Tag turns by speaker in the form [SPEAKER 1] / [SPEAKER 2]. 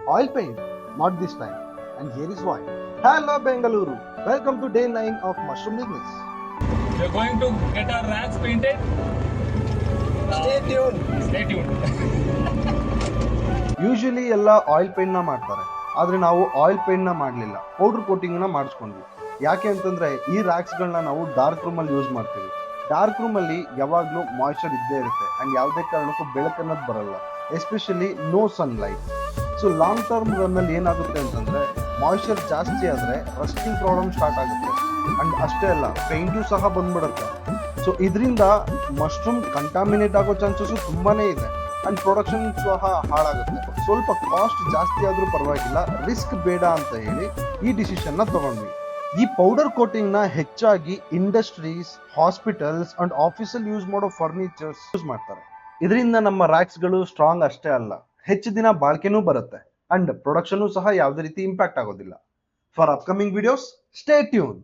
[SPEAKER 1] Oil paint, not this time. And here is why. Hello Bengaluru. Welcome to day 9 of mushroom business.
[SPEAKER 2] We are going to get our racks painted.
[SPEAKER 1] Stay tuned.
[SPEAKER 2] Stay tuned.
[SPEAKER 1] Usually ಎಲ್ಲ oil paint ನ ಮಾಡ್ತಾರೆ, ಆದ್ರೆ ನಾವು oil paint ನ ಮಾಡಲಿಲ್ಲ, powder coating ನ ಮಾಡಿಸ್ಕೊಂಡ್ವಿ. ಯಾಕೆ ಅಂತಂದ್ರೆ ಈ ರ್ಯಾಕ್ಸ್ ಗಳನ್ನ ನಾವು ಡಾರ್ಕ್ ರೂಮ್ ಅಲ್ಲಿ ಯೂಸ್ ಮಾಡ್ತೀವಿ. ಡಾರ್ಕ್ ರೂಮ್ ಅಲ್ಲಿ ಯಾವಾಗ್ಲೂ ಮಾಯಿಶ್ಚರ್ ಇದ್ದೇ ಇರುತ್ತೆ ಅಂಡ್ ಯಾವುದೇ ಕಾರಣಕ್ಕೂ ಬೆಳಕನ್ನೋದು ಬರಲ್ಲ, especially no sunlight. So long term run ಅಲ್ಲಿ ಏನಾಗುತ್ತೆ ಅಂತಂದ್ರೆ ಮಾಯಿಶ್ಚರ್ ಜಾಸ್ತಿ ಆದ್ರೆ ರಸ್ಟಿಂಗ್ ಪ್ರಾಬ್ಲಮ್ ಸ್ಟಾರ್ಟ್ ಆಗುತ್ತೆ ಅಂಡ್ ಅಷ್ಟೇ ಅಲ್ಲ ಪೇಂಟು ಸಹ ಬಂದ್ಬಿಡುತ್ತೆ. ಸೊ ಇದರಿಂದ ಮಶ್ರೂಮ್ ಕಂಟಾಮಿನೇಟ್ ಆಗೋ ಚಾನ್ಸಸ್ ತುಂಬಾನೇ ಇದೆ ಅಂಡ್ ಪ್ರೊಡಕ್ಷನ್ ಸಹ ಹಾಳಾಗುತ್ತೆ. ಸ್ವಲ್ಪ ಕಾಸ್ಟ್ ಜಾಸ್ತಿ ಆದ್ರೂ ಪರವಾಗಿಲ್ಲ, ರಿಸ್ಕ್ ಬೇಡ ಅಂತ ಹೇಳಿ ಈ ಡಿಸಿಷನ್ ನ ತಗೊಂಡ್ವಿ. ಈ ಪೌಡರ್ ಕೋಟಿಂಗ್ ನ ಹೆಚ್ಚಾಗಿ ಇಂಡಸ್ಟ್ರೀಸ್, ಹಾಸ್ಪಿಟಲ್ಸ್ ಅಂಡ್ ಆಫೀಸಲ್ಲಿ ಯೂಸ್ ಮಾಡೋ ಫರ್ನಿಚರ್ಸ್ ಯೂಸ್ ಮಾಡ್ತಾರೆ. ಇದರಿಂದ ನಮ್ಮ ರ್ಯಾಕ್ಸ್ ಗಳು ಸ್ಟ್ರಾಂಗ್ ಅಷ್ಟೇ ಅಲ್ಲ, ಹೆಚ್ಚು ದಿನ ಬಾಳ್ಕೆನೂ ಬರುತ್ತೆ ಅಂಡ್ ಪ್ರೊಡಕ್ಷನ್ ಸಹ ಯಾವುದೇ ರೀತಿ ಇಂಪ್ಯಾಕ್ಟ್ ಆಗೋದಿಲ್ಲ. For upcoming videos stay tune.